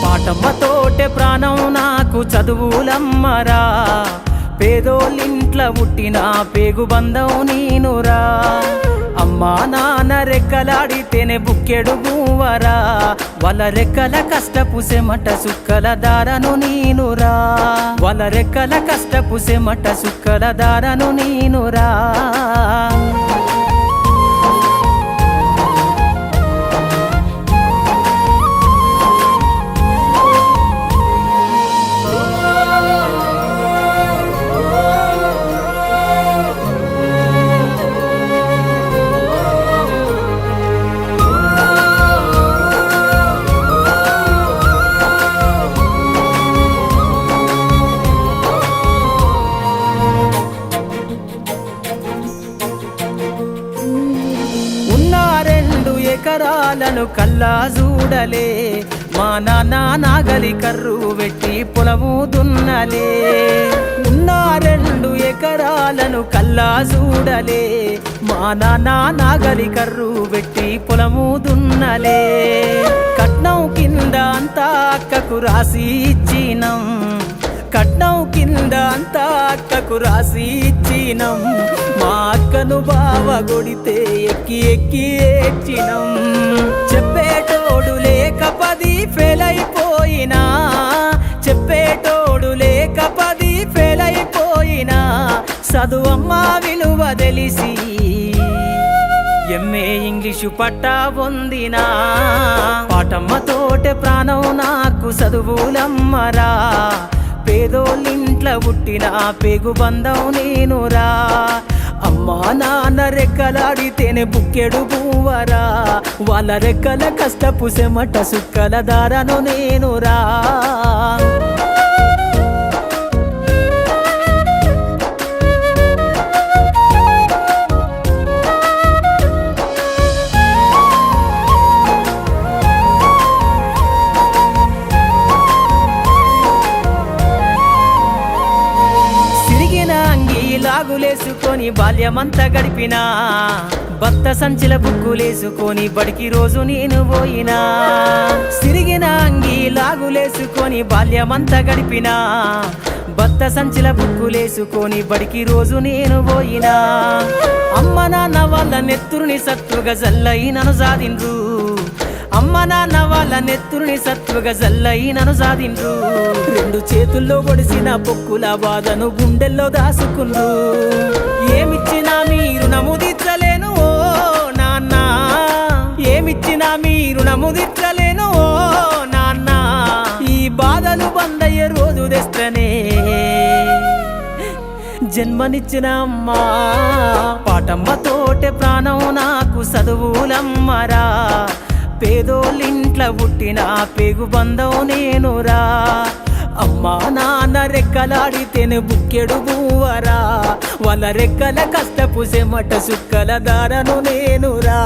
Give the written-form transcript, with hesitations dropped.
పాటమ్మతోటే ప్రాణం నాకు చదువులమ్మరా, పేదోళ్ళింట్ల పుట్టిన పేగు బంధం నీనురా. అమ్మా నాన్న రెక్కలాడితేనే బుక్కెడు బూవరా, వాళ్ళ రెక్కల కష్టపు సెమట సుక్కల దారను నీనురా, వాళ్ళ రెక్కల కష్టపు సెమట సుక్కల దారను నీనురా. ఎకరాలను కల్లా చూడలే, మా నాన్న నాగలి కర్రు పెట్టి పొలము దున్నలే. ఉన్న 2 ఎకరాలను కల్లా చూడలే, మా నాన్న నాగలి కర్రు పెట్టి పొలము దున్నలే. కట్నం కింద అంతా అక్కకు రాసి ఇచ్చినం, కట్నం కింద అంతా అక్కకు రాసి ఇచ్చినం. మా అక్కను బావ కొడితే ఎక్కి ఎక్కి ఏడ్చినం. చెప్పేటోడు లేక 10 ఫెయిల్ అయిపోయినా, చెప్పేటోడు లేక 10 ఫెయిల్ అయిపోయినా, చదువమ్మ విలువ తెలిసి ఎంఏ ఇంగ్లీషు పట్టా పొందినా. పాటమ్మతోటే ప్రాణం నాకు చదువులమ్మరా, పేదోళ్ళింట్ల పుట్టిన పేగు బంధం నేనురా. అమ్మా నాన్న రెక్కలాడితేనే బుక్కెడు బూవరా, వాళ్ళ రెక్కల కష్టపు సెమట సుక్కల దారను నేనురా. లాగులేసుకొని బాల్యమంతా గడిపినా, భర్త సంచిల బుక్కులేసుకొని బడికి రోజు నేను పోయినా. సిరిగిన అంగి లాగులేసుకొని బాల్యమంతా గడిపినా, భర్త సంచిల బుక్కులేసుకొని బడికి రోజు నేను పోయినా. అమ్మ నాన్న వాళ్ళ నెత్తురుని సత్తుగా జల్లై నన్ను సాధిండ్రు, అమ్మ నాన్న వాళ్ళ నెత్తురుని సత్తుగా జల్లై నన్ను సాధిండ్రు. 2 చేతుల్లో పొడిసిన పొక్కుల బాధను గుండెల్లో దాసుకుండ్రు. ఏమిచ్చినా మీరు నముదిచ్చలేను ఓ నాన్న, ఏమిచ్చినా మీరు నముదిచ్చలేను ఓ నాన్న. ఈ బాధలు బందయ్యే రోజు తెస్తేనే జన్మనిచ్చిన అమ్మా. పాటమ్మతోటే ప్రాణం నాకు చదువులమ్మరా, పేదోళ్ళింట్ల పుట్టిన పేగు బంధం నేనురా. అమ్మా నాన్న రెక్కలాడితేనే బుక్కెడు బూవరా, వాళ్ళ రెక్కల కష్టపు సెమట సుక్కల దారను నేనురా.